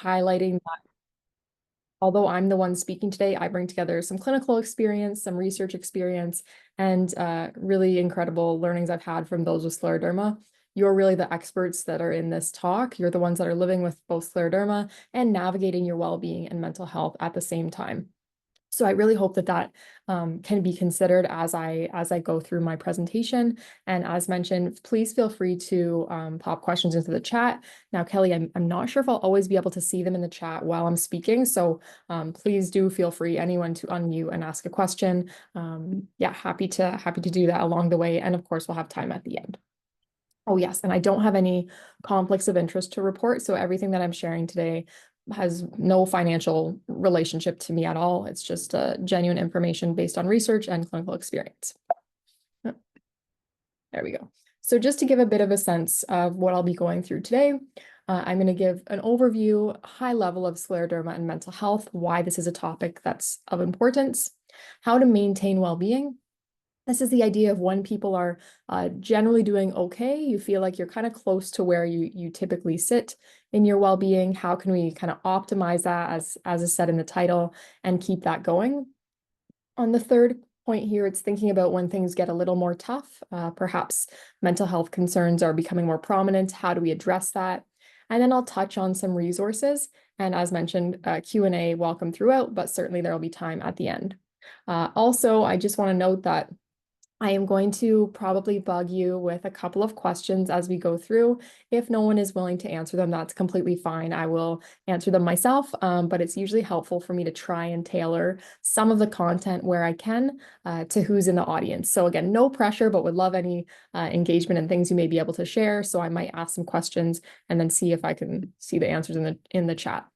highlighting that although I'm the one speaking today, I bring together some clinical experience, some research experience, and really incredible learnings I've had from those with scleroderma. You're really the experts that are in this talk. You're the ones that are living with both scleroderma and navigating your well-being and mental health at the same time. So I really hope that that can be considered as I go through my presentation. And as mentioned, please feel free to pop questions into the chat. Now, Kelly, I'm not sure if I'll always be able to see them in the chat while I'm speaking. So please do feel free, anyone, to unmute and ask a question. Yeah, happy to do that along the way. And of course, we'll have time at the end. Oh, yes. And I don't have any conflicts of interest to report. So everything that I'm sharing today has no financial relationship to me at all. It's just genuine information based on research and clinical experience. There we go. So just to give a bit of a sense of what I'll be going through today, I'm going to give an overview, high level of scleroderma and mental health, why this is a topic that's of importance, how to maintain well-being. This is the idea of when people are generally doing okay, you feel like you're kind of close to where you typically sit in your well-being. How can we kind of optimize that, as is said in the title, and keep that going? On the third point here, it's thinking about when things get a little more tough. Perhaps mental health concerns are becoming more prominent. How do we address that? And then I'll touch on some resources. And as mentioned, Q&A welcome throughout, but certainly there will be time at the end. Also, I just want to note that I am going to probably bug you with a couple of questions as we go through. If no one is willing to answer them, that's completely fine. I will answer them myself, but it's usually helpful for me to try and tailor some of the content where I can to who's in the audience. So again, no pressure, but would love any engagement and things you may be able to share. So I might ask some questions and then see if I can see the answers in the chat.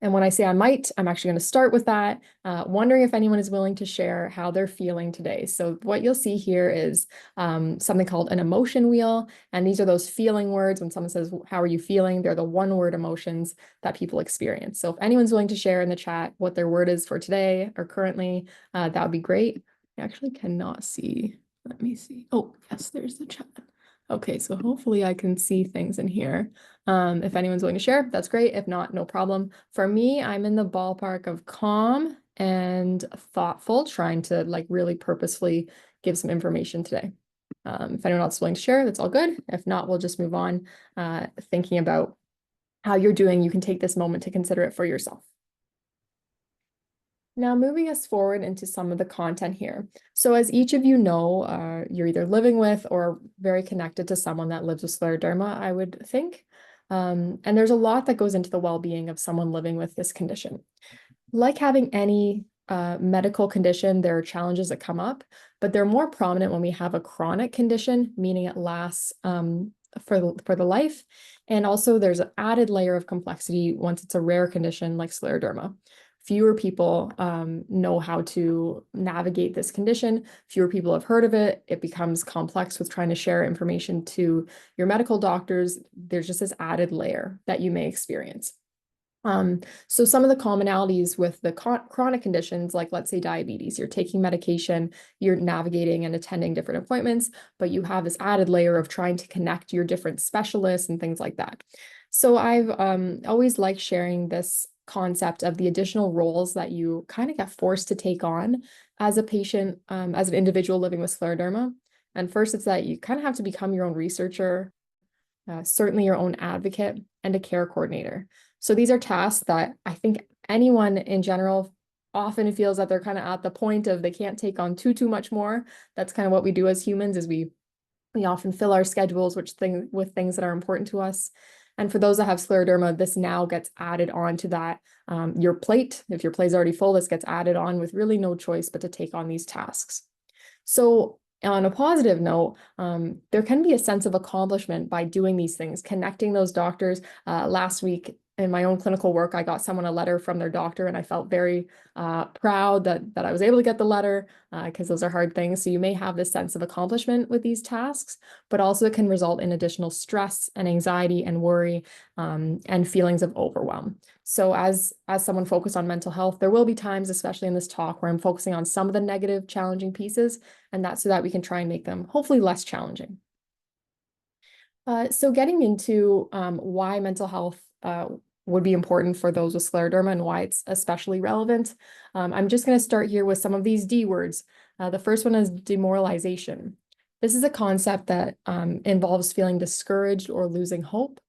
And when I say I might, I'm actually going to start with that, wondering if anyone is willing to share how they're feeling today. So what you'll see here is something called an emotion wheel. And these are those feeling words. When someone says, how are you feeling? They're the one-word emotions that people experience. So if anyone's willing to share in the chat what their word is for today or currently, that would be great. I actually cannot see. Let me see. Oh, yes, there's the chat. Okay, so hopefully I can see things in here. If anyone's willing to share, that's great. If not, no problem. For me, I'm in the ballpark of calm and thoughtful, trying to like really purposefully give some information today. If anyone else is willing to share, that's all good. If not, we'll just move on, thinking about how you're doing. You can take this moment to consider it for yourself. Now, moving us forward into some of the content here. So as each of you know, you're either living with or very connected to someone that lives with scleroderma, I would think. And there's a lot that goes into the well-being of someone living with this condition. Like having any medical condition, there are challenges that come up, but they're more prominent when we have a chronic condition, meaning it lasts for the life. And also there's an added layer of complexity once it's a rare condition like scleroderma. Fewer people know how to navigate this condition. Fewer people have heard of it. It becomes complex with trying to share information to your medical doctors. There's just this added layer that you may experience. So some of the commonalities with the chronic conditions, like let's say diabetes, you're taking medication, you're navigating and attending different appointments, but you have this added layer of trying to connect your different specialists and things like that. So I've always liked sharing this concept of the additional roles that you kind of get forced to take on as a patient, as an individual living with scleroderma. And first, it's that you kind of have to become your own researcher, certainly your own advocate, and a care coordinator. So these are tasks that I think anyone in general often feels that they're kind of at the point of they can't take on too much more. That's kind of what we do as humans, is we often fill our schedules with things that are important to us. And for those that have scleroderma, this now gets added on to that. Your plate, if your plate is already full, this gets added on with really no choice but to take on these tasks. So on a positive note, there can be a sense of accomplishment by doing these things, connecting those doctors. Last week in my own clinical work, I got someone a letter from their doctor, and I felt very proud that I was able to get the letter, because those are hard things. So you may have this sense of accomplishment with these tasks, but also it can result in additional stress and anxiety and worry, and feelings of overwhelm. So as someone focused on mental health, there will be times, especially in this talk, where I'm focusing on some of the negative, challenging pieces, and that's so that we can try and make them hopefully less challenging. So getting into why mental health would be important for those with scleroderma and why it's especially relevant. I'm just going to start here with some of these D words. The first one is demoralization. This is a concept that involves feeling discouraged or losing hope.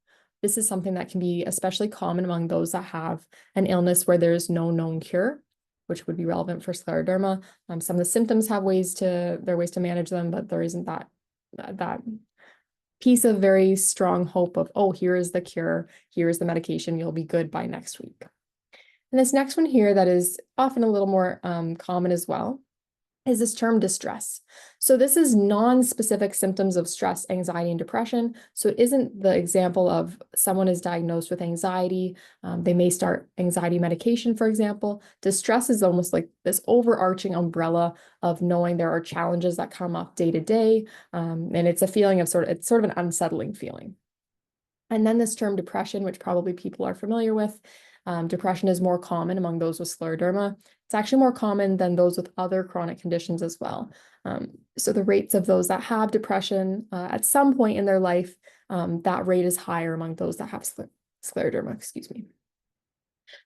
This is something that can be especially common among those that have an illness where there's no known cure, which would be relevant for scleroderma. Some of the symptoms there are ways to manage them, but there isn't that piece of very strong hope of, oh, here is the cure, here is the medication, you'll be good by next week. And this next one here that is often a little more common as well is this term distress. So this is non-specific symptoms of stress, anxiety, and depression. So it isn't the example of someone is diagnosed with anxiety. They may start anxiety medication, for example. Distress is almost like this overarching umbrella of knowing there are challenges that come up day to day. And it's a feeling of it's sort of an unsettling feeling. And then this term depression, which probably people are familiar with. Depression is more common among those with scleroderma. It's actually more common than those with other chronic conditions as well. So the rates of those that have depression at some point in their life, that rate is higher among those that have scleroderma, excuse me.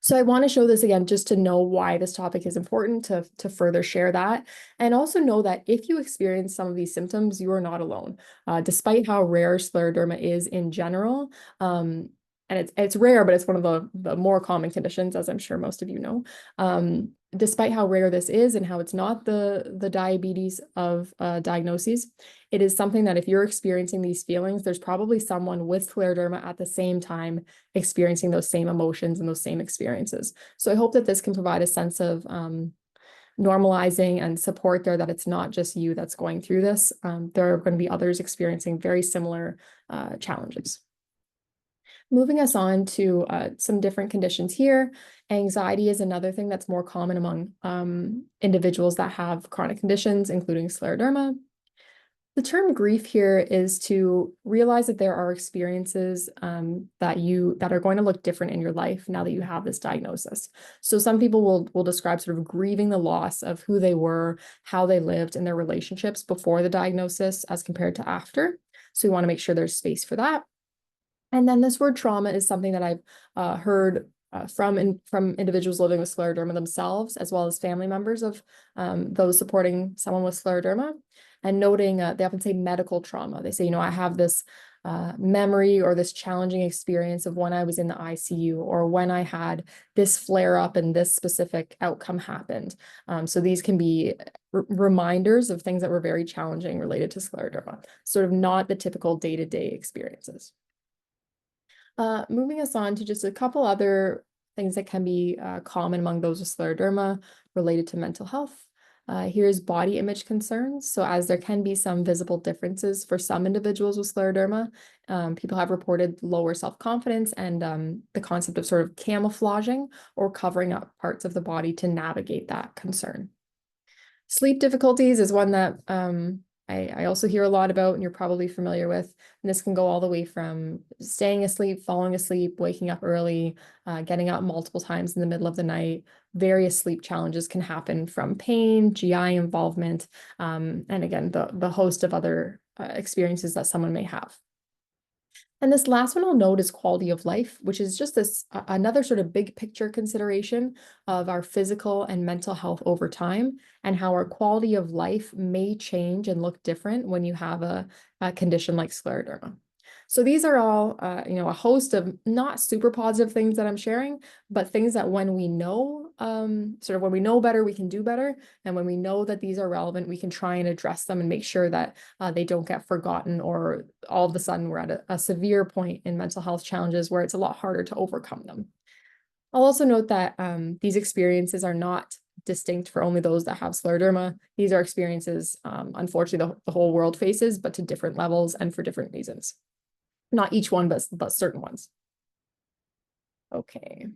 So I want to show this again just to know why this topic is important to further share that. And also know that if you experience some of these symptoms, you are not alone. Despite how rare scleroderma is in general, and it's rare, but it's one of the more common conditions, as I'm sure most of you know. Despite how rare this is and how it's not the diabetes of diagnoses, it is something that if you're experiencing these feelings, there's probably someone with scleroderma at the same time experiencing those same emotions and those same experiences. So I hope that this can provide a sense of normalizing and support there, that it's not just you that's going through this. There are going to be others experiencing very similar challenges. Moving us on to some different conditions here. Anxiety is another thing that's more common among individuals that have chronic conditions, including scleroderma. The term grief here is to realize that there are experiences that are going to look different in your life now that you have this diagnosis. So some people will describe sort of grieving the loss of who they were, how they lived in their relationships before the diagnosis as compared to after. So we want to make sure there's space for that. And then this word trauma is something that I've heard from individuals living with scleroderma themselves, as well as family members of those supporting someone with scleroderma, and noting they often say medical trauma. They say, I have this memory or this challenging experience of when I was in the ICU or when I had this flare up and this specific outcome happened. So these can be reminders of things that were very challenging related to scleroderma, sort of not the typical day-to-day experiences. Moving us on to just a couple other things that can be common among those with scleroderma related to mental health. Here's body image concerns. So as there can be some visible differences for some individuals with scleroderma, people have reported lower self-confidence and the concept of sort of camouflaging or covering up parts of the body to navigate that concern. Sleep difficulties is one that I also hear a lot about, and you're probably familiar with. And this can go all the way from staying asleep, falling asleep, waking up early, getting up multiple times in the middle of the night. Various sleep challenges can happen from pain, GI involvement, and again, the host of other experiences that someone may have. And this last one I'll note is quality of life, which is just this another sort of big picture consideration of our physical and mental health over time, and how our quality of life may change and look different when you have a condition like scleroderma. So these are all, a host of not super positive things that I'm sharing, but things that when we know, sort of when we know better, we can do better. And when we know that these are relevant, we can try and address them and make sure that they don't get forgotten, or all of a sudden we're at a severe point in mental health challenges where it's a lot harder to overcome them. I'll also note that these experiences are not distinct for only those that have scleroderma. These are experiences, unfortunately, the whole world faces, but to different levels and for different reasons. Not each one, but certain ones. Okay.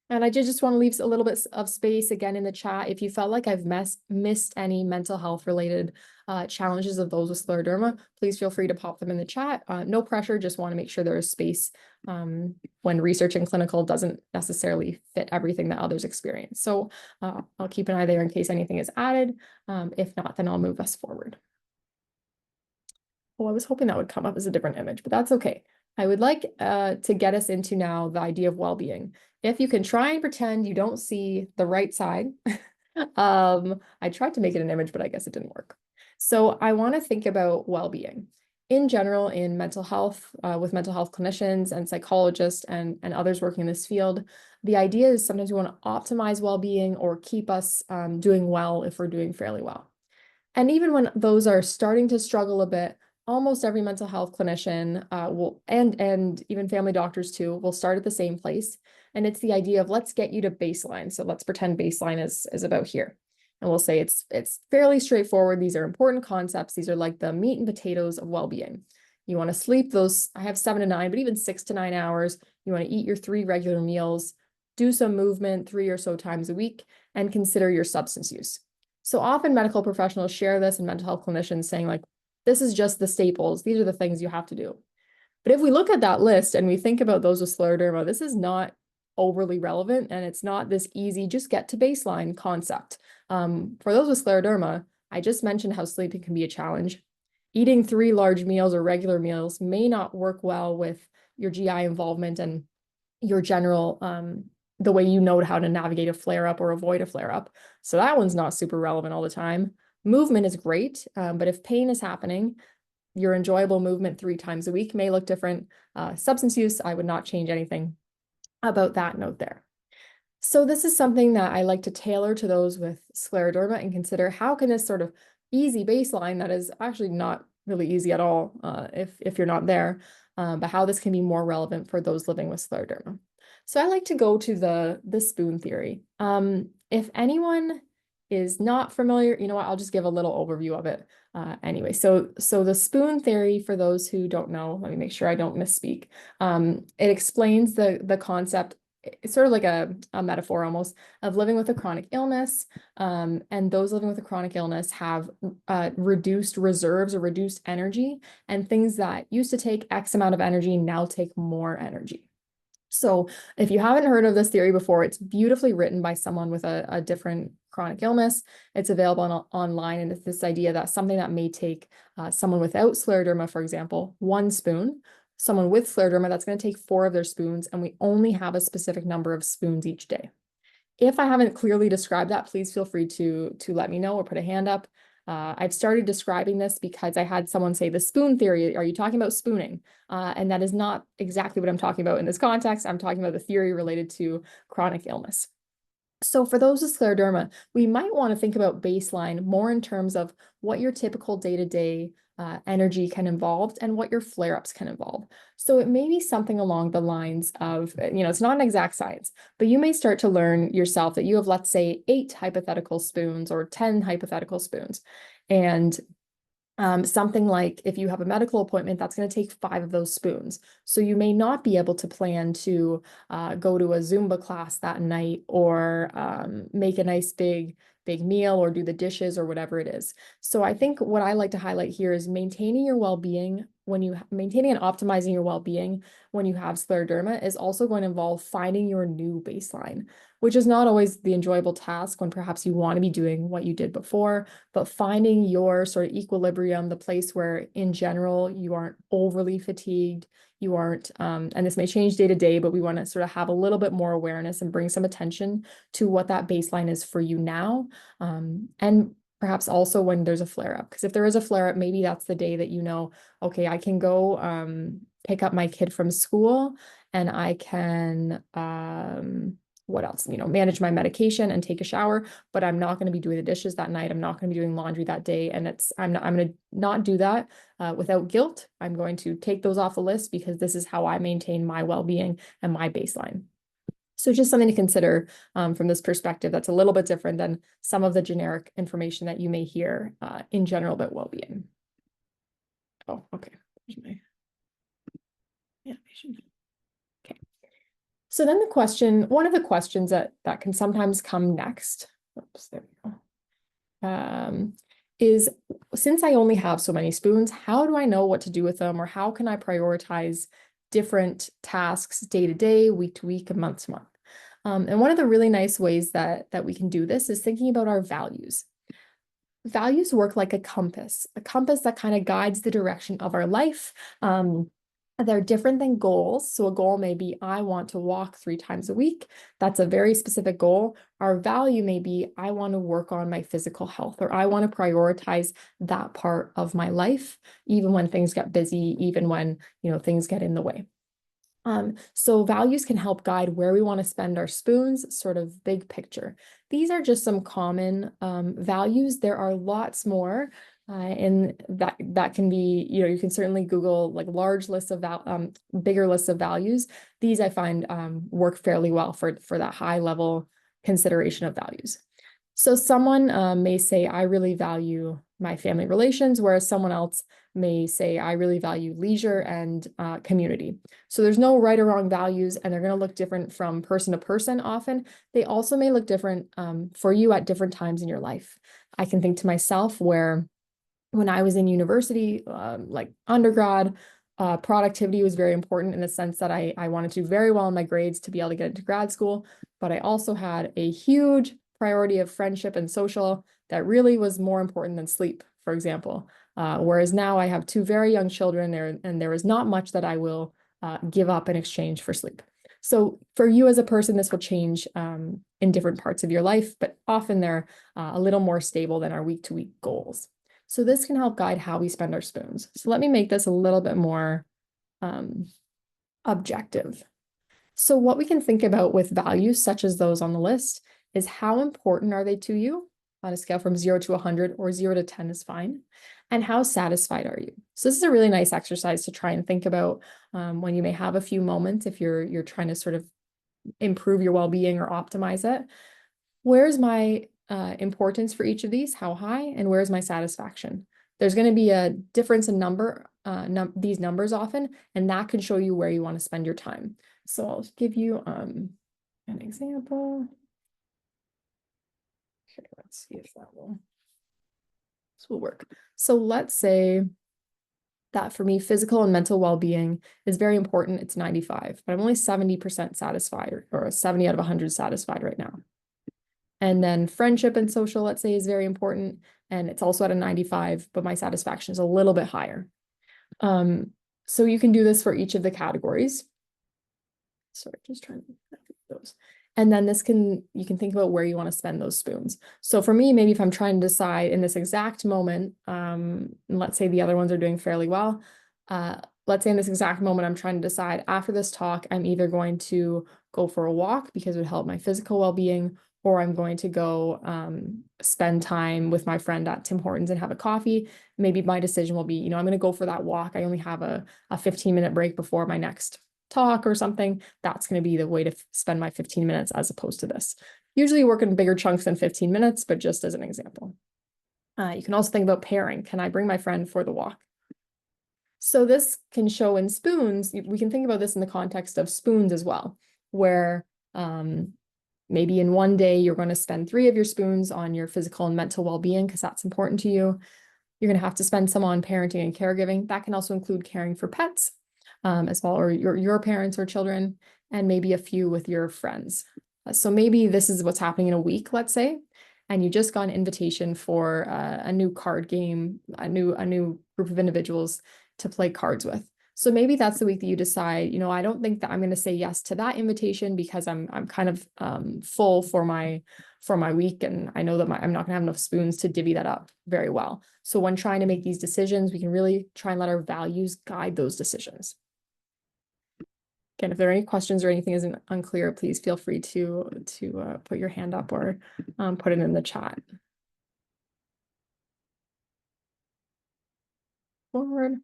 And I just want to leave a little bit of space again in the chat. If you felt like I've missed any mental health related challenges of those with scleroderma, please feel free to pop them in the chat. No pressure, just want to make sure there is space when researching clinical doesn't necessarily fit everything that others experience. So I'll keep an eye there in case anything is added. If not, then I'll move us forward. Oh, I was hoping that would come up as a different image, but that's okay. I would like to get us into now the idea of well-being. If you can try and pretend you don't see the right side, I tried to make it an image, but I guess it didn't work. So I want to think about well-being in general in mental health, with mental health clinicians and psychologists and others working in this field. The idea is sometimes we want to optimize well-being or keep us doing well if we're doing fairly well. And even when those are starting to struggle a bit, almost every mental health clinician will, and even family doctors too, will start at the same place. And it's the idea of let's get you to baseline. So let's pretend baseline is about here. And we'll say it's fairly straightforward. These are important concepts. These are like the meat and potatoes of well-being. You want to sleep those, I have 7 to 9, but even 6 to 9 hours. You want to eat your 3 regular meals, do some movement 3 or so times a week, and consider your substance use. So often medical professionals share this and mental health clinicians saying like, this is just the staples. These are the things you have to do. But if we look at that list and we think about those with scleroderma, this is not overly relevant and it's not this easy, just get to baseline concept. For those with scleroderma, I just mentioned how sleeping can be a challenge. Eating 3 large meals or regular meals may not work well with your GI involvement and your general the way you know how to navigate a flare up or avoid a flare up. So that one's not super relevant all the time. Movement is great, but if pain is happening, your enjoyable movement 3 times a week may look different. Substance use, I would not change anything about that note there. So this is something that I like to tailor to those with scleroderma and consider how can this sort of easy baseline that is actually not really easy at all if you're not there, but how this can be more relevant for those living with scleroderma. So I like to go to the spoon theory. If anyone is not familiar, you know what, I'll just give a little overview of it anyway. So the spoon theory, for those who don't know, let me make sure I don't misspeak. It explains the concept. It's sort of like a metaphor almost of living with a chronic illness. And those living with a chronic illness have reduced reserves or reduced energy, and things that used to take X amount of energy now take more energy. So if you haven't heard of this theory before, it's beautifully written by someone with a different chronic illness. It's available online, and it's this idea that something that may take someone without scleroderma, for example, 1 spoon, someone with scleroderma, that's going to take 4 of their spoons, and we only have a specific number of spoons each day. If I haven't clearly described that, please feel free to let me know or put a hand up. I've started describing this because I had someone say the spoon theory, are you talking about spooning? And that is not exactly what I'm talking about in this context. I'm talking about the theory related to chronic illness. So for those with scleroderma, we might want to think about baseline more in terms of what your typical day-to-day energy can involve and what your flare-ups can involve. So it may be something along the lines of, it's not an exact science, but you may start to learn yourself that you have, let's say, 8 hypothetical spoons or 10 hypothetical spoons. And something like if you have a medical appointment, that's going to take 5 of those spoons. So you may not be able to plan to go to a Zumba class that night or make a nice big meal or do the dishes or whatever it is. So I think what I like to highlight here is maintaining your well-being maintaining and optimizing your well-being when you have scleroderma is also going to involve finding your new baseline, which is not always the enjoyable task when perhaps you want to be doing what you did before, but finding your sort of equilibrium, the place where in general you aren't overly fatigued, you aren't, and this may change day to day, but we want to sort of have a little bit more awareness and bring some attention to what that baseline is for you now. And perhaps also when there's a flare up, because if there is a flare up, maybe that's the day that okay, I can go pick up my kid from school and I can, what else? Manage my medication and take a shower, but I'm not going to be doing the dishes that night. I'm not going to be doing laundry that day. And I'm going to not do that without guilt. I'm going to take those off the list because this is how I maintain my well-being and my baseline. So just something to consider from this perspective that's a little bit different than some of the generic information that you may hear in general about well-being. Oh, okay. There's my animation. Okay. So then one of the questions that can sometimes come next, oops, there we go, is since I only have so many spoons, how do I know what to do with them, or how can I prioritize different tasks day to day, week to week, and month to month? And one of the really nice ways that we can do this is thinking about our values. Values work like a compass that kind of guides the direction of our life. They're different than goals. So a goal may be, I want to walk 3 times a week. That's a very specific goal. Our value may be, I want to work on my physical health, or I want to prioritize that part of my life, even when things get busy, even when, things get in the way. So values can help guide where we want to spend our spoons, sort of big picture. These are just some common values. There are lots more, and that can be, you can certainly Google like large lists of bigger lists of values. These I find work fairly well for that high level consideration of values. So someone may say, I really value my family relations, whereas someone else may say, I really value leisure and community. So there's no right or wrong values, and they're going to look different from person to person often. They also may look different for you at different times in your life. I can think to myself where when I was in university, like undergrad, productivity was very important in the sense that I wanted to do very well in my grades to be able to get into grad school, but I also had a huge priority of friendship and social that really was more important than sleep, for example. Whereas now I have 2 very young children there, and there is not much that I will give up in exchange for sleep. So for you as a person, this will change in different parts of your life, but often they're a little more stable than our week-to-week goals. So this can help guide how we spend our spoons. So let me make this a little bit more objective. So what we can think about with values such as those on the list is how important are they to you on a scale from 0 to 100, or 0 to 10 is fine. And how satisfied are you? So this is a really nice exercise to try and think about when you may have a few moments if you're trying to sort of improve your well-being or optimize it. Where's my importance for each of these? How high? And where's my satisfaction? There's going to be a difference in these numbers often, and that can show you where you want to spend your time. So I'll give you an example. Okay, let's see if this will work. So let's say that for me, physical and mental well-being is very important. It's 95, but I'm only 70% satisfied, or 70 out of 100 satisfied right now. And then friendship and social, let's say, is very important, and it's also at a 95, but my satisfaction is a little bit higher. So you can do this for each of the categories. Sorry, just trying to navigate those. And then you can think about where you want to spend those spoons. So for me, maybe if I'm trying to decide in this exact moment, let's say the other ones are doing fairly well. Let's say in this exact moment, I'm trying to decide after this talk, I'm either going to go for a walk because it would help my physical well-being, or I'm going to go spend time with my friend at Tim Hortons and have a coffee. Maybe my decision will be, I'm going to go for that walk. I only have a 15-minute break before my next talk or something. That's going to be the way to spend my 15 minutes as opposed to this. Usually work in bigger chunks than 15 minutes, but just as an example. You can also think about pairing. Can I bring my friend for the walk? So this can show in spoons. We can think about this in the context of spoons as well, where maybe in one day, you're going to spend 3 of your spoons on your physical and mental well-being because that's important to you. You're going to have to spend some on parenting and caregiving. That can also include caring for pets as well, or your parents or children, and maybe a few with your friends. So maybe this is what's happening in a week, let's say, and you just got an invitation for a new card game, a new group of individuals to play cards with. So maybe that's the week that you decide, I don't think that I'm going to say yes to that invitation because I'm kind of full for my week, and I know that I'm not going to have enough spoons to divvy that up very well. So when trying to make these decisions, we can really try and let our values guide those decisions. Again, if there are any questions or anything isn't unclear, please feel free to put your hand up or put it in the chat. Forward.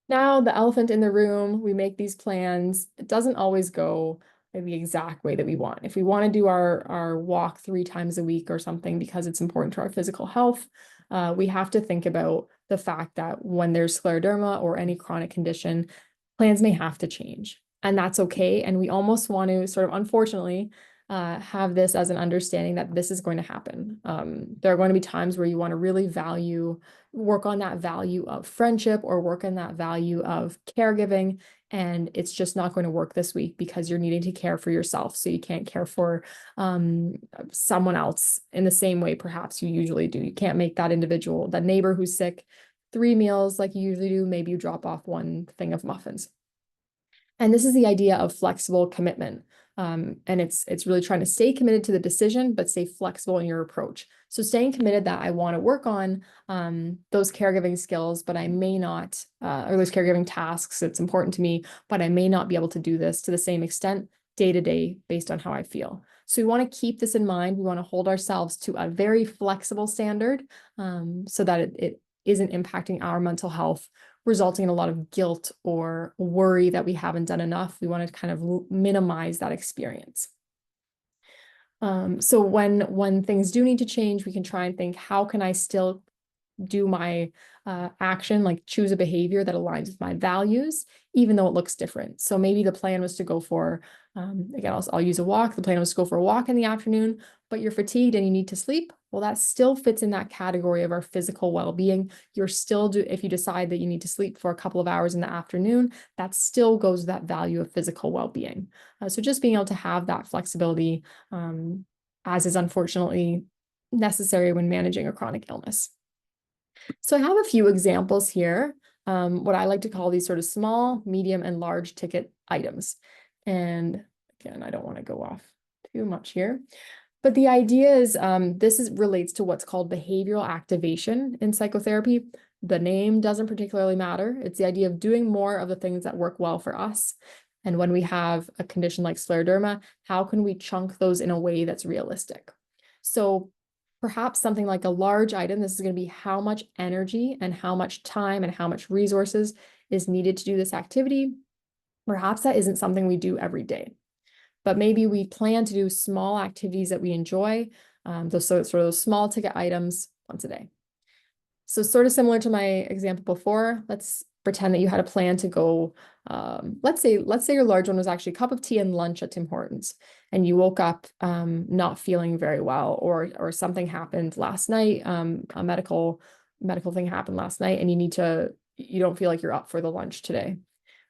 Now, the elephant in the room, we make these plans. It doesn't always go the exact way that we want. If we want to do our walk 3 times a week or something because it's important to our physical health, we have to think about the fact that when there's scleroderma or any chronic condition, plans may have to change. And that's okay. And we almost want to sort of, unfortunately, have this as an understanding that this is going to happen. There are going to be times where you want to really work on that value of friendship or work on that value of caregiving. And it's just not going to work this week because you're needing to care for yourself. So you can't care for someone else in the same way perhaps you usually do. You can't make that neighbor who's sick 3 meals like you usually do. Maybe you drop off 1 thing of muffins. And this is the idea of flexible commitment. And it's really trying to stay committed to the decision, but stay flexible in your approach. So staying committed that I want to work on those caregiving skills, but I may not, or those caregiving tasks, it's important to me, but I may not be able to do this to the same extent day to day based on how I feel. So we want to keep this in mind. We want to hold ourselves to a very flexible standard so that it isn't impacting our mental health, resulting in a lot of guilt or worry that we haven't done enough. We want to kind of minimize that experience. So when things do need to change, we can try and think, how can I still do my action, like choose a behavior that aligns with my values, even though it looks different. So maybe the plan was to go for, again, I'll use a walk. The plan was to go for a walk in the afternoon, but you're fatigued and you need to sleep. Well, that still fits in that category of our physical well-being. You're still if you decide that you need to sleep for a couple of hours in the afternoon, that still goes to that value of physical well-being. So just being able to have that flexibility, as is unfortunately necessary when managing a chronic illness. So I have a few examples here, what I like to call these sort of small, medium, and large ticket items. And again, I don't want to go off too much here. But the idea is relates to what's called behavioral activation in psychotherapy. The name doesn't particularly matter. It's the idea of doing more of the things that work well for us. And when we have a condition like scleroderma, how can we chunk those in a way that's realistic? So perhaps something like a large item, this is going to be how much energy and how much time and how much resources is needed to do this activity. Perhaps that isn't something we do every day, but maybe we plan to do small activities that we enjoy, those sort of those small ticket items once a day. So sort of similar to my example before, let's pretend that you had a plan to go, let's say your large one was actually a cup of tea and lunch at Tim Hortons, and you woke up not feeling very well, or something happened last night, a medical thing happened last night, and you don't feel like you're up for the lunch today.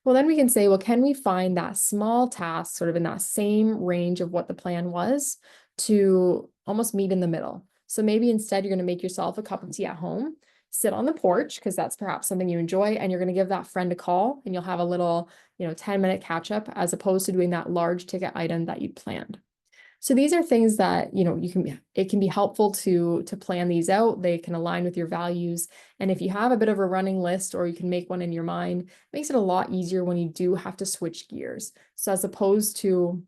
Well, then we can say, well, can we find that small task sort of in that same range of what the plan was to almost meet in the middle? So maybe instead you're going to make yourself a cup of tea at home, sit on the porch, because that's perhaps something you enjoy, and you're going to give that friend a call, and you'll have a little, 10-minute catch up, as opposed to doing that large ticket item that you planned. So these are things that, it can be helpful to plan these out. They can align with your values. And if you have a bit of a running list, or you can make one in your mind, it makes it a lot easier when you do have to switch gears. So as opposed to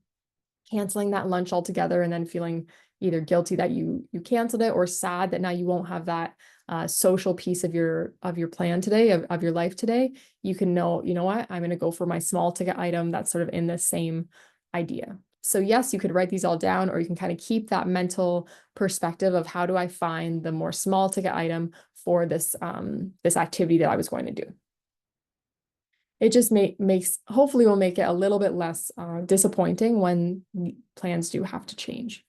canceling that lunch altogether and then feeling either guilty that you canceled it, or sad that now you won't have that social piece of your plan today, of your life today, you can know, you know what, I'm going to go for my small ticket item that's sort of in the same idea. So yes, you could write these all down, or you can kind of keep that mental perspective of, how do I find the more small ticket item for this activity that I was going to do. It just hopefully will make it a little bit less disappointing when plans do have to change.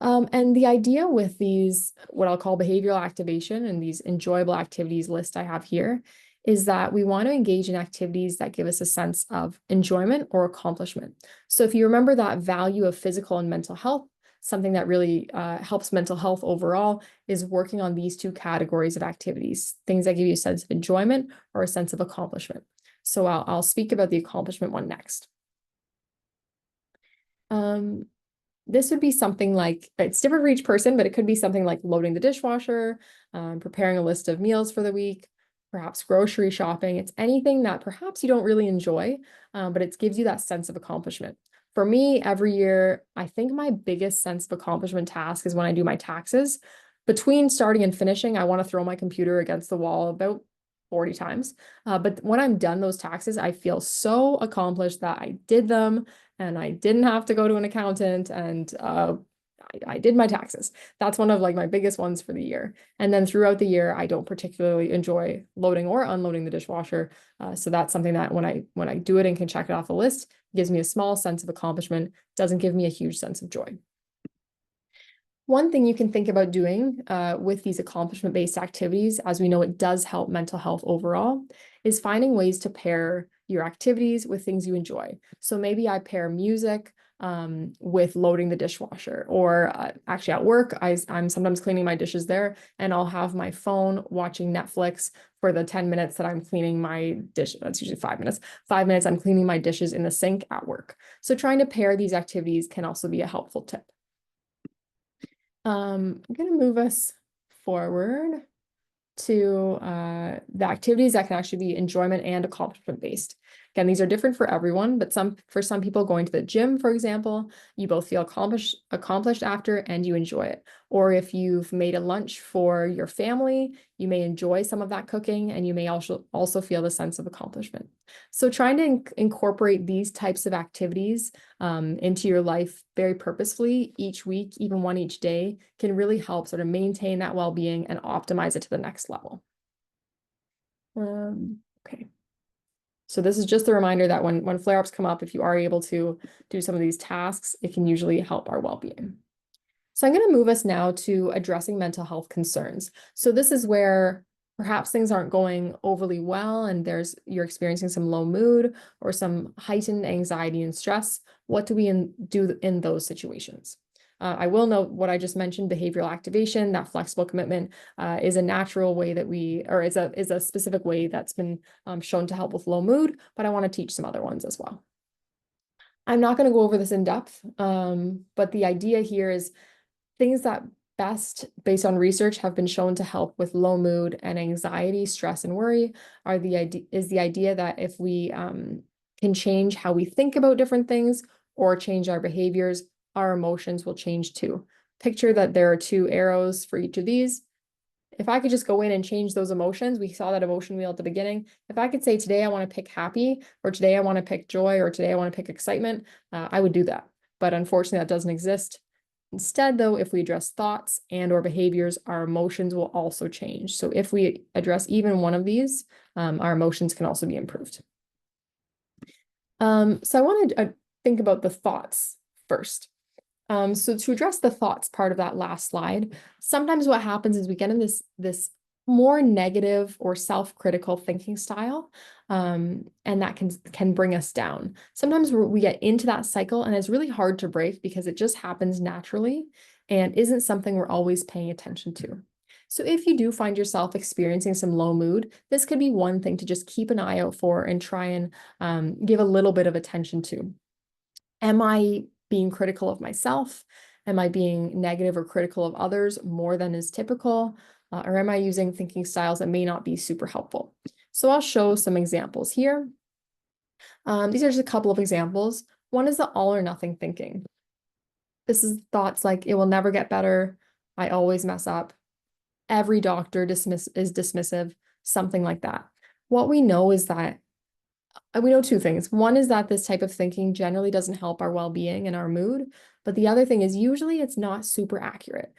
And the idea with these, what I'll call behavioral activation, and these enjoyable activities list I have here, is that we want to engage in activities that give us a sense of enjoyment or accomplishment. So if you remember that value of physical and mental health, something that really helps mental health overall is working on these two categories of activities, things that give you a sense of enjoyment or a sense of accomplishment. So I'll speak about the accomplishment one next. This would be something like, it's different for each person, but it could be something like loading the dishwasher, preparing a list of meals for the week, perhaps grocery shopping. It's anything that perhaps you don't really enjoy, but it gives you that sense of accomplishment. For me, every year, I think my biggest sense of accomplishment task is when I do my taxes. Between starting and finishing, I want to throw my computer against the wall about 40 times. But when I'm done those taxes, I feel so accomplished that I did them, and I didn't have to go to an accountant, and I did my taxes. That's one of like my biggest ones for the year. And then throughout the year, I don't particularly enjoy loading or unloading the dishwasher. So that's something that when I do it and can check it off the list, gives me a small sense of accomplishment, doesn't give me a huge sense of joy. One thing you can think about doing with these accomplishment-based activities, as we know it does help mental health overall, is finding ways to pair your activities with things you enjoy. So maybe I pair music with loading the dishwasher, or actually at work, I'm sometimes cleaning my dishes there, and I'll have my phone watching Netflix for the 10 minutes that I'm cleaning my dish. That's usually 5 minutes. 5 minutes, I'm cleaning my dishes in the sink at work. So trying to pair these activities can also be a helpful tip. I'm going to move us forward to the activities that can actually be enjoyment and accomplishment based. Again, these are different for everyone, but for some people, going to the gym, for example, you both feel accomplished after and you enjoy it. Or if you've made a lunch for your family, you may enjoy some of that cooking, and you may also feel the sense of accomplishment. So trying to incorporate these types of activities into your life very purposefully each week, even one each day, can really help sort of maintain that well-being and optimize it to the next level. Okay. So this is just a reminder that when flare-ups come up, if you are able to do some of these tasks, it can usually help our well-being. So I'm going to move us now to addressing mental health concerns. So this is where perhaps things aren't going overly well and you're experiencing some low mood or some heightened anxiety and stress. What do we do in those situations? I will note what I just mentioned, behavioral activation, that flexible commitment is a natural way that is a specific way that's been shown to help with low mood, but I want to teach some other ones as well. I'm not going to go over this in depth, but the idea here is things that best, based on research, have been shown to help with low mood and anxiety, stress, and worry is the idea that if we can change how we think about different things or change our behaviors, our emotions will change too. Picture that there are two arrows for each of these. If I could just go in and change those emotions, we saw that emotion wheel at the beginning. If I could say today I want to pick happy, or today I want to pick joy, or today I want to pick excitement, I would do that. But unfortunately, that doesn't exist. Instead, though, if we address thoughts and or behaviors, our emotions will also change. So if we address even one of these, our emotions can also be improved. So I want to think about the thoughts first. So to address the thoughts part of that last slide, sometimes what happens is we get in this more negative or self-critical thinking style, and that can bring us down. Sometimes we get into that cycle, and it's really hard to break because it just happens naturally and isn't something we're always paying attention to. So if you do find yourself experiencing some low mood, this could be one thing to just keep an eye out for and try and give a little bit of attention to. Am I being critical of myself? Am I being negative or critical of others more than is typical? Or am I using thinking styles that may not be super helpful? So I'll show some examples here. These are just a couple of examples. One is the all or nothing thinking. This is thoughts like, it will never get better. I always mess up. Every doctor is dismissive, something like that. What we know is that we know two things. One is that this type of thinking generally doesn't help our well-being and our mood. But the other thing is usually it's not super accurate.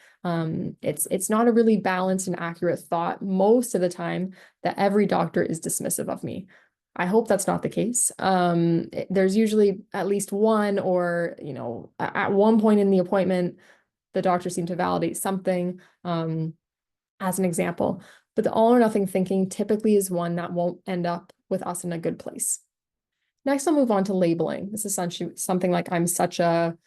It's not a really balanced and accurate thought most of the time that every doctor is dismissive of me. I hope that's not the case. There's usually at least one, or, at one point in the appointment, the doctor seemed to validate something, as an example. But the all or nothing thinking typically is one that won't end up with us in a good place. Next, I'll move on to labeling. This is essentially something like, I'm such a,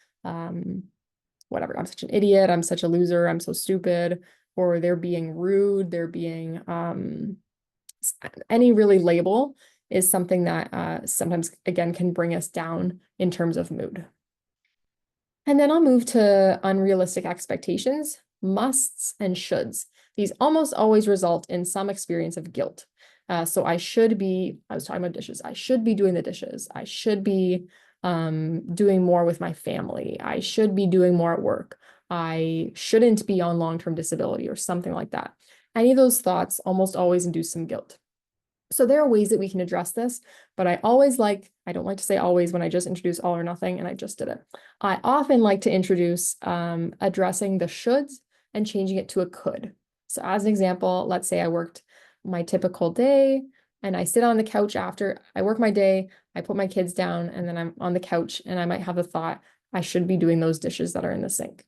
whatever, I'm such an idiot, I'm such a loser, I'm so stupid, or they're being rude, they're being, any really label is something that sometimes, again, can bring us down in terms of mood. And then I'll move to unrealistic expectations, musts, and shoulds. These almost always result in some experience of guilt. So I was talking about dishes. I should be doing the dishes. I should be doing more with my family. I should be doing more at work. I shouldn't be on long-term disability or something like that. Any of those thoughts almost always induce some guilt. So there are ways that we can address this, but I don't like to say always when I just introduce all or nothing, and I just did it. I often like to introduce addressing the shoulds and changing it to a could. So as an example, let's say I worked my typical day and I sit on the couch after I work my day, I put my kids down, and then I'm on the couch and I might have the thought, I should be doing those dishes that are in the sink.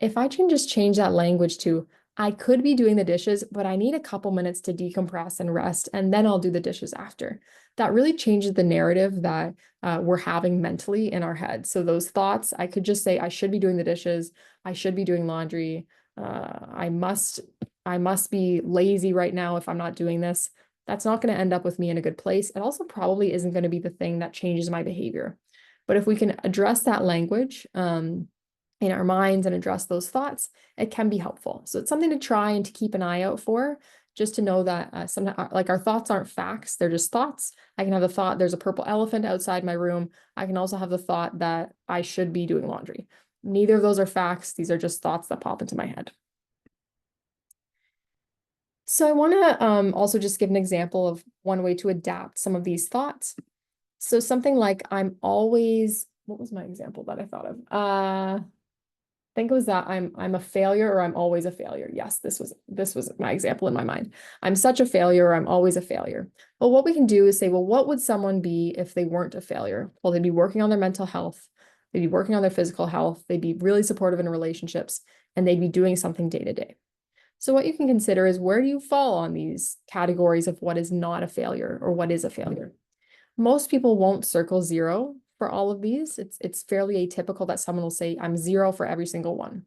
If I can just change that language to, I could be doing the dishes, but I need a couple minutes to decompress and rest, and then I'll do the dishes after. That really changes the narrative that we're having mentally in our head. So those thoughts, I could just say, I should be doing the dishes. I should be doing laundry. I must be lazy right now if I'm not doing this. That's not going to end up with me in a good place. It also probably isn't going to be the thing that changes my behavior. But if we can address that language in our minds and address those thoughts, it can be helpful. So it's something to try and to keep an eye out for, just to know that sometimes like our thoughts aren't facts, they're just thoughts. I can have the thought, there's a purple elephant outside my room. I can also have the thought that I should be doing laundry. Neither of those are facts. These are just thoughts that pop into my head. So I want to also just give an example of one way to adapt some of these thoughts. So something like I'm always, what was my example that I thought of? I think it was that I'm a failure or I'm always a failure. Yes, this was my example in my mind. I'm such a failure or I'm always a failure. Well, what we can do is say, well, what would someone be if they weren't a failure? Well, they'd be working on their mental health, they'd be working on their physical health, they'd be really supportive in relationships, and they'd be doing something day to day. So what you can consider is, where do you fall on these categories of what is not a failure or what is a failure? Most people won't circle 0 for all of these. It's fairly atypical that someone will say, I'm 0 for every single one.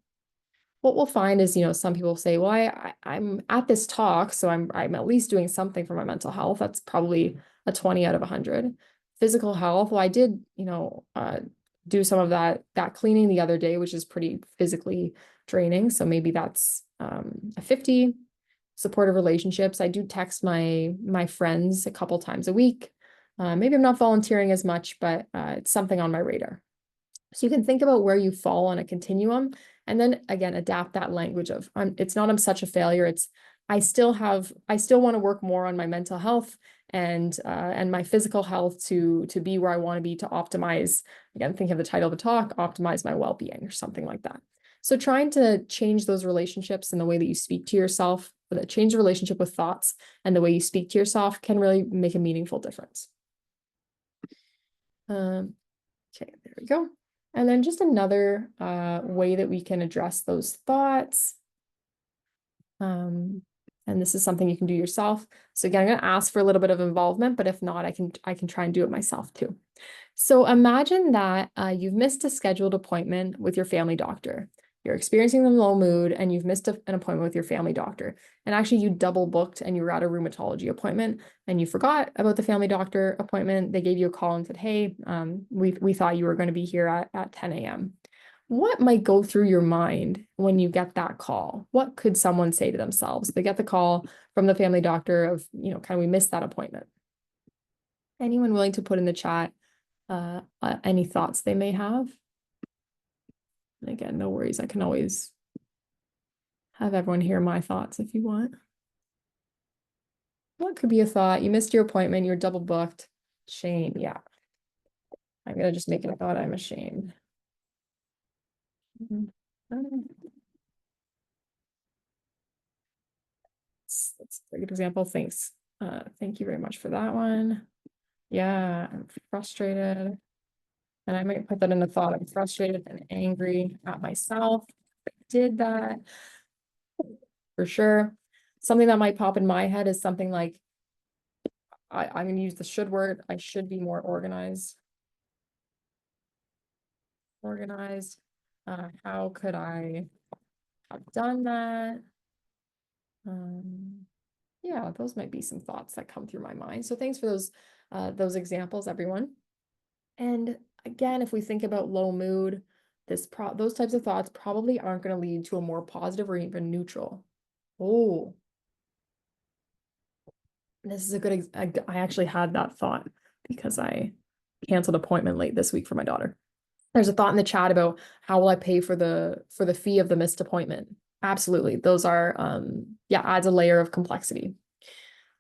What we'll find is, some people say, well, I'm at this talk, so I'm at least doing something for my mental health. That's probably a 20 out of 100. Physical health, well, I did, do some of that cleaning the other day, which is pretty physically draining. So maybe that's a 50. Supportive relationships, I do text my friends a couple times a week. Maybe I'm not volunteering as much, but it's something on my radar. So you can think about where you fall on a continuum, and then again, adapt that language of, it's not I'm such a failure. It's I still want to work more on my mental health and my physical health to be where I want to be, to optimize, again, think of the title of the talk, optimize my well-being or something like that. So trying to change those relationships and the way that you speak to yourself, change the relationship with thoughts and the way you speak to yourself can really make a meaningful difference. Okay, there we go. And then just another way that we can address those thoughts. And this is something you can do yourself. So again, I'm going to ask for a little bit of involvement, but if not, I can try and do it myself too. So imagine that you've missed a scheduled appointment with your family doctor. You're experiencing a low mood and you've missed an appointment with your family doctor. And actually you double booked and you were at a rheumatology appointment and you forgot about the family doctor appointment. They gave you a call and said, hey, we thought you were going to be here at 10 a.m. What might go through your mind when you get that call? What could someone say to themselves? They get the call from the family doctor of, we missed that appointment. Anyone willing to put in the chat any thoughts they may have? And again, no worries. I can always have everyone hear my thoughts if you want. What could be a thought? You missed your appointment. You were double booked. Shame. Yeah. I'm going to just make it a thought. I'm ashamed. That's a good example. Thanks. Thank you very much for that one. Yeah, I'm frustrated. And I might put that in a thought. I'm frustrated and angry at myself. I did that for sure. Something that might pop in my head is something like, I'm going to use the should word. I should be more organized. How could I have done that? Yeah, those might be some thoughts that come through my mind. So thanks for those examples, everyone. And again, if we think about low mood, those types of thoughts probably aren't going to lead to a more positive or even neutral. Oh, this is a good, I actually had that thought because I canceled an appointment late this week for my daughter. There's a thought in the chat about how will I pay for the fee of the missed appointment. Absolutely. Those are, adds a layer of complexity.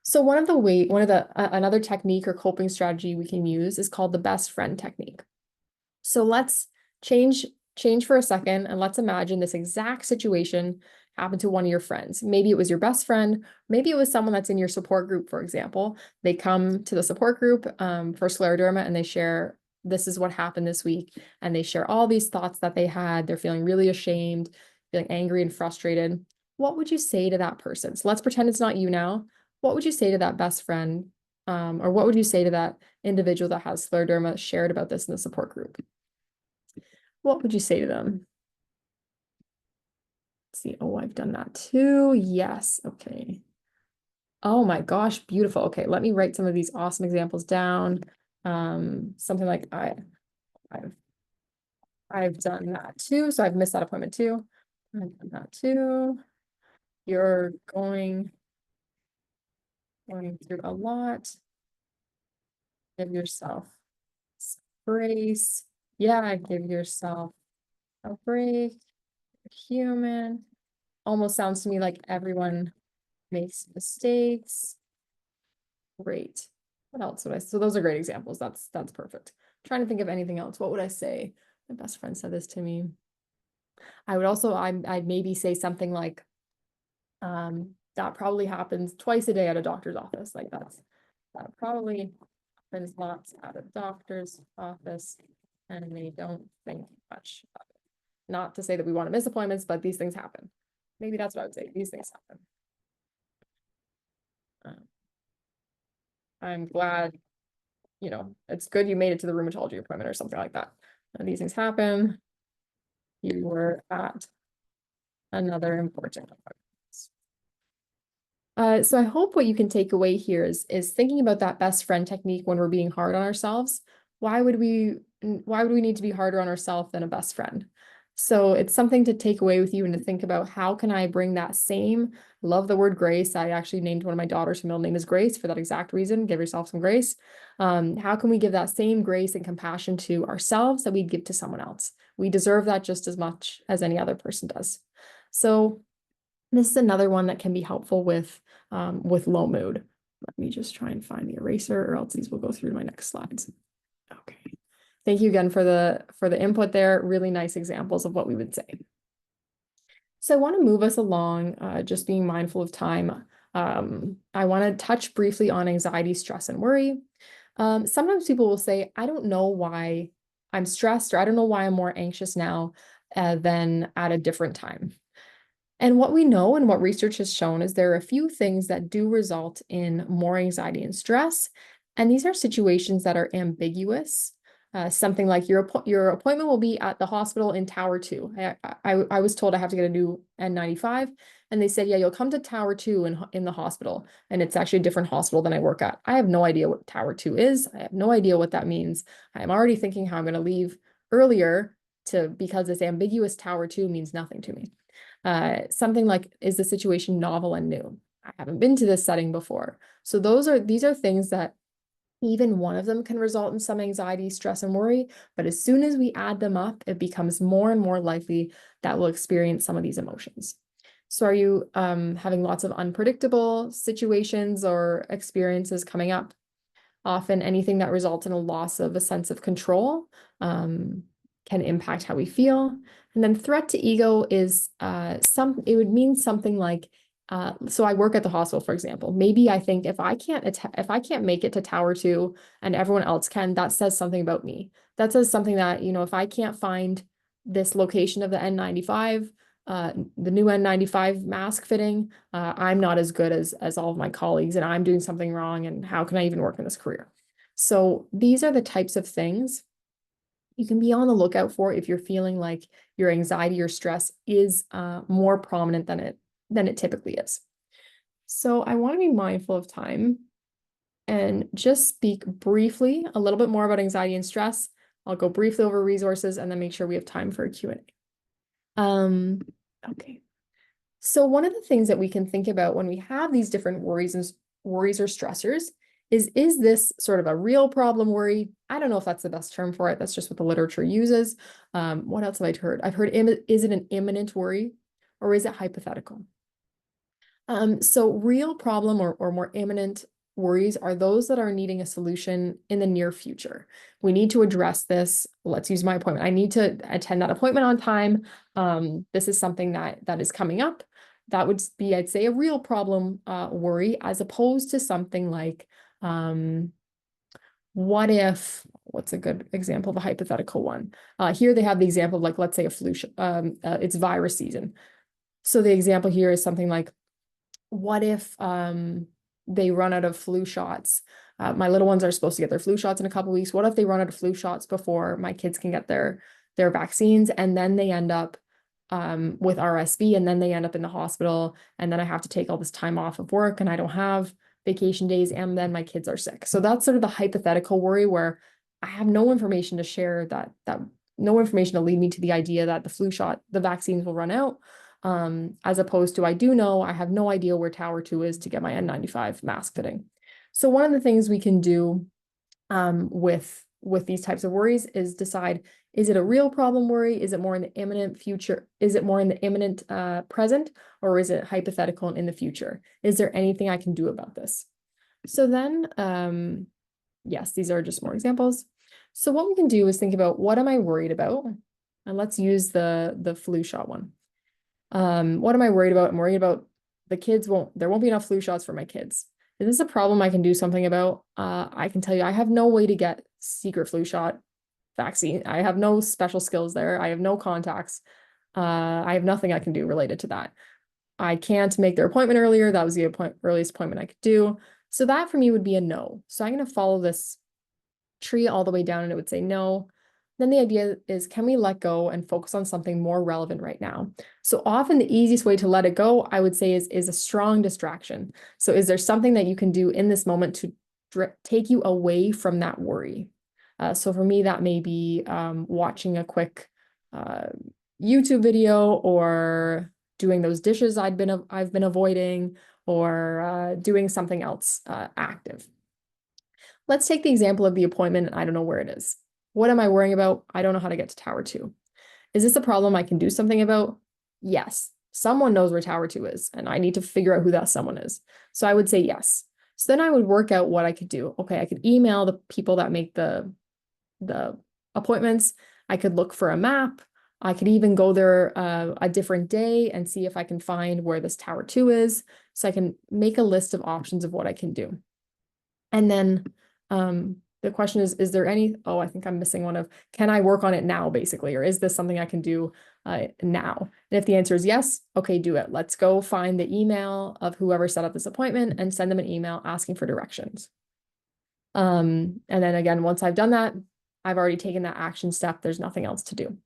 So another technique or coping strategy we can use is called the best friend technique. So let's change for a second and let's imagine this exact situation happened to one of your friends. Maybe it was your best friend. Maybe it was someone that's in your support group, for example. They come to the support group for Scleroderma and they share, this is what happened this week. And they share all these thoughts that they had. They're feeling really ashamed, feeling angry and frustrated. what would you say to that person? So let's pretend it's not you now. What would you say to that best friend? Or what would you say to that individual that has scleroderma shared about this in the support group? What would you say to them? Let's see. Oh, I've done that too. Yes. Okay. Oh my gosh, beautiful. Okay, let me write some of these awesome examples down. Something like I've I've done that too, so I've missed that appointment too. I've done that too. You're going through a lot. Give yourself some grace. Yeah, give yourself a break. You're human. Almost sounds to me like everyone makes mistakes. Great. What else would I, so those are great examples. That's perfect. Trying to think of anything else. What would I say? My best friend said this to me. I would also, I'd maybe say something like, that probably happens twice a day at a doctor's office. Like that probably happens lots at a doctor's office, and they don't think much of it. Not to say that we want to miss appointments, but these things happen. Maybe that's what I would say. These things happen. I'm glad, it's good you made it to the rheumatology appointment or something like that. These things happen. You were at another important appointment. So I hope what you can take away here is thinking about that best friend technique when we're being hard on ourselves. Why would we need to be harder on ourselves than a best friend? So it's something to take away with you and to think about, how can I bring that same, love the word grace. I actually named one of my daughters, her middle name is Grace for that exact reason. Give yourself some grace. How can we give that same grace and compassion to ourselves that we give to someone else? We deserve that just as much as any other person does. So this is another one that can be helpful with low mood. Let me just try and find the eraser, or else these will go through my next slides. Okay. Thank you again for the input there. Really nice examples of what we would say. So I want to move us along, just being mindful of time. I want to touch briefly on anxiety, stress, and worry. Sometimes people will say, I don't know why I'm stressed, or I don't know why I'm more anxious now than at a different time. And what we know and what research has shown is there are a few things that do result in more anxiety and stress. And these are situations that are ambiguous. Something like your appointment will be at the hospital in Tower 2. I was told I have to get a new N95. And they said, yeah, you'll come to Tower 2 in the hospital. And it's actually a different hospital than I work at. I have no idea what Tower 2 is. I have no idea what that means. I'm already thinking how I'm going to leave earlier because this ambiguous Tower 2 means nothing to me. Something like, is the situation novel and new? I haven't been to this setting before. So these are things that even one of them can result in some anxiety, stress, and worry. But as soon as we add them up, it becomes more and more likely that we'll experience some of these emotions. So are you having lots of unpredictable situations or experiences coming up? Often anything that results in a loss of a sense of control can impact how we feel. And then threat to ego is it would mean something like, so I work at the hospital, for example. Maybe I think if I can't make it to Tower 2 and everyone else can, that says something about me. That says something that, if I can't find this location of the N95, the new N95 mask fitting, I'm not as good as all of my colleagues, and I'm doing something wrong, and how can I even work in this career? So these are the types of things you can be on the lookout for if you're feeling like your anxiety or stress is more prominent than it typically is. So I want to be mindful of time and just speak briefly a little bit more about anxiety and stress. I'll go briefly over resources and then make sure we have time for a Q&A. Okay. So one of the things that we can think about when we have these different worries or stressors is this sort of a real problem worry? I don't know if that's the best term for it. That's just what the literature uses. What else have I heard? I've heard, is it an imminent worry, or is it hypothetical? So real problem or more imminent worries are those that are needing a solution in the near future. We need to address this. Let's use my appointment. I need to attend that appointment on time. This is something that is coming up. That would be, I'd say, a real problem worry, as opposed to something like, what's a good example of a hypothetical one? Here they have the example of, like, let's say a flu, it's virus season. So the example here is something like, what if they run out of flu shots? My little ones are supposed to get their flu shots in a couple weeks. What if they run out of flu shots before my kids can get their vaccines, and then they end up with RSV, and then they end up in the hospital, and then I have to take all this time off of work, and I don't have vacation days, and then my kids are sick. So that's sort of the hypothetical worry where I have no information to share, that no information to lead me to the idea that the vaccines will run out. As opposed to, I do know, I have no idea where Tower 2 is to get my N95 mask fitting. So one of the things we can do with these types of worries is decide, is it a real problem worry? Is it more in the imminent future? Is it more in the imminent present, or is it hypothetical and in the future? Is there anything I can do about this? So then, yes, these are just more examples. So what we can do is think about, what am I worried about? And let's use the flu shot one. What am I worried about? I'm worried about there won't be enough flu shots for my kids. Is this a problem I can do something about? I can tell you, I have no way to get secret flu shot vaccine. I have no special skills there. I have no contacts. I have nothing I can do related to that. I can't make their appointment earlier. That was the earliest appointment I could do. So that for me would be a no. So I'm going to follow this tree all the way down, and it would say no. Then the idea is, can we let go and focus on something more relevant right now? So often the easiest way to let it go, I would say, is a strong distraction. So is there something that you can do in this moment to take you away from that worry? So for me, that may be watching a quick YouTube video, or doing those dishes I've been avoiding, or doing something else active. Let's take the example of the appointment. I don't know where it is. What am I worrying about? I don't know how to get to Tower 2. Is this a problem I can do something about? Yes. Someone knows where Tower 2 is, and I need to figure out who that someone is. So I would say yes. So then I would work out what I could do. Okay, I could email the people that make the appointments. I could look for a map. I could even go there a different day and see if I can find where this Tower 2 is. So I can make a list of options of what I can do. And then the question is there I think I'm missing one of, can I work on it now, basically, or is this something I can do now? And if the answer is yes, okay, do it. Let's go find the email of whoever set up this appointment and send them an email asking for directions. And then again, once I've done that, I've already taken that action step. There's nothing else to do.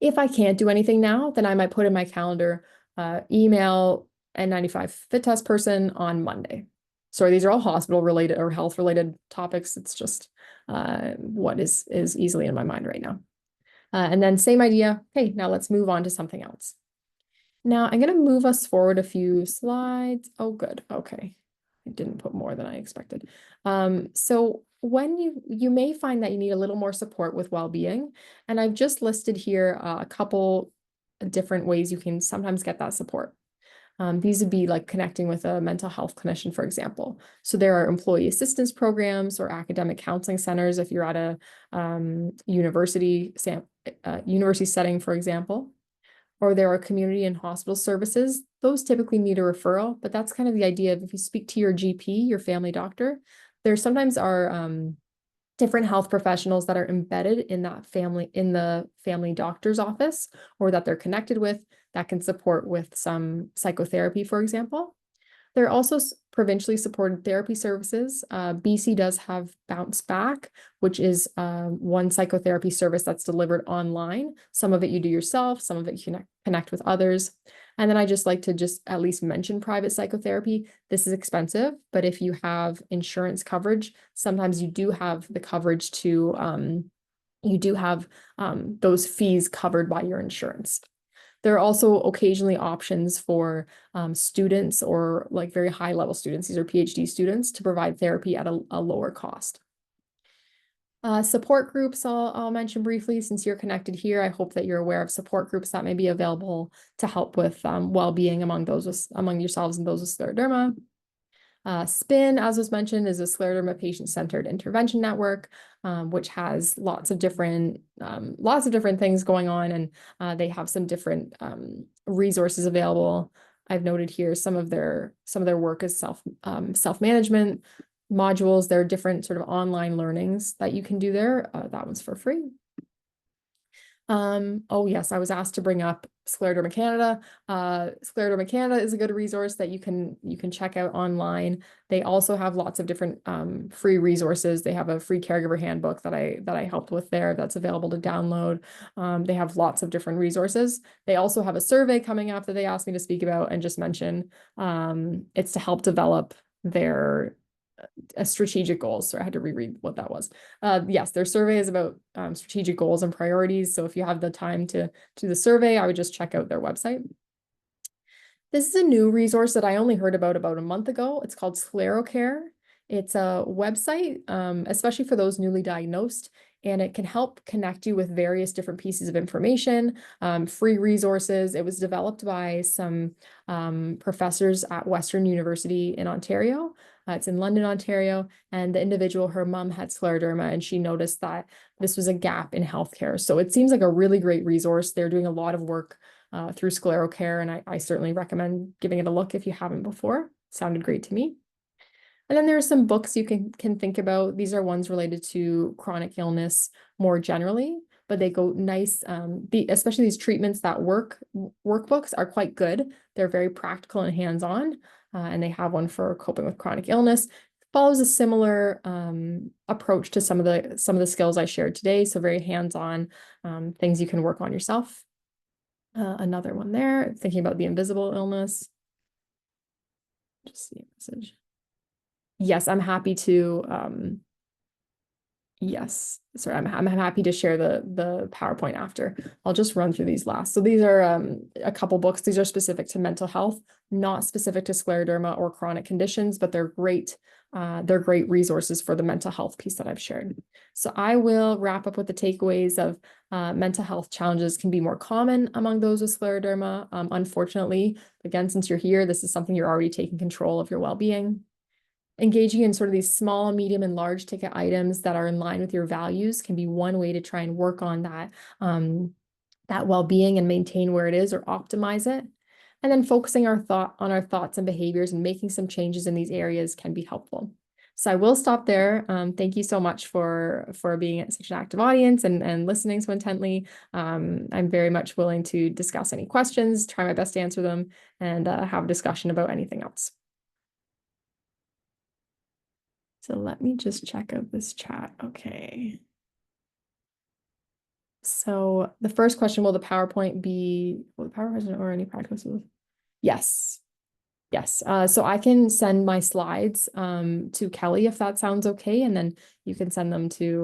If I can't do anything now, then I might put in my calendar, email N95 fit test person on Monday. Sorry, these are all hospital related or health related topics. It's just what is easily in my mind right now. And then same idea. Okay, now let's move on to something else. Now I'm going to move us forward a few slides. Oh, good. Okay. I didn't put more than I expected. So when you may find that you need a little more support with well-being, and I've just listed here a couple different ways you can sometimes get that support. These would be like connecting with a mental health clinician, for example. So there are employee assistance programs or academic counseling centers if you're at a university setting, for example. Or there are community and hospital services. Those typically need a referral, but that's kind of the idea of, if you speak to your GP, your family doctor, there sometimes are different health professionals that are embedded in the family doctor's office, or that they're connected with, that can support with some psychotherapy, for example. There are also provincially supported therapy services. BC does have Bounce Back, which is one psychotherapy service that's delivered online. Some of it you do yourself, some of it you can connect with others. And then I just like to just at least mention private psychotherapy. This is expensive, but if you have insurance coverage, sometimes you do have the coverage to, you do have those fees covered by your insurance. There are also occasionally options for students, or like very high level students, these are PhD students, to provide therapy at a lower cost. Support groups, I'll mention briefly, since you're connected here. I hope that you're aware of support groups that may be available to help with well-being among yourselves and those with scleroderma. SPIN, as was mentioned, is a scleroderma patient-centered intervention network, which has lots of different things going on, and they have some different resources available. I've noted here some of their work is self-management modules. There are different sort of online learnings that you can do there. That one's for free. Oh yes, I was asked to bring up Scleroderma Canada. Scleroderma Canada is a good resource that you can check out online. They also have lots of different free resources. They have a free caregiver handbook that I helped with there that's available to download. They have lots of different resources. They also have a survey coming up that they asked me to speak about and just mention. It's to help develop their strategic goals. So I had to reread what that was. Yes, their survey is about strategic goals and priorities. So if you have the time to do the survey, I would just check out their website. This is a new resource that I only heard about a month ago. It's called Sclerocare. It's a website, especially for those newly diagnosed, and it can help connect you with various different pieces of information, free resources. It was developed by some professors at Western University in Ontario. It's in London, Ontario, and the individual, her mom had scleroderma, and she noticed that this was a gap in healthcare. So it seems like a really great resource. They're doing a lot of work through Sclerocare, and I certainly recommend giving it a look if you haven't before. Sounded great to me. And then there are some books you can think about. These are ones related to chronic illness more generally, but they go nice. Especially these treatments that workbooks are quite good. They're very practical and hands-on, and they have one for coping with chronic illness. Follows a similar approach to some of the skills I shared today. So very hands-on things you can work on yourself. Another one there, thinking about the invisible illness. Just see a message. Yes, I'm happy to. Yes, sorry, I'm happy to share the PowerPoint after. I'll just run through these last. So these are a couple books. These are specific to mental health, not specific to scleroderma or chronic conditions, but they're great. They're great resources for the mental health piece that I've shared. So I will wrap up with the takeaways of mental health challenges can be more common among those with scleroderma. Unfortunately, again, since you're here, this is something you're already taking control of your well-being. Engaging in sort of these small, medium, and large ticket items that are in line with your values can be one way to try and work on that well-being and maintain where it is or optimize it. And then focusing on our thoughts and behaviors and making some changes in these areas can be helpful. So I will stop there. Thank you so much for being such an active audience and listening so intently. I'm very much willing to discuss any questions, try my best to answer them, and have a discussion about anything else. So let me just check out this chat. Okay. So the first question, will the PowerPoint or any practices? Yes. Yes. So I can send my slides to Kelly if that sounds okay, and then you can send them to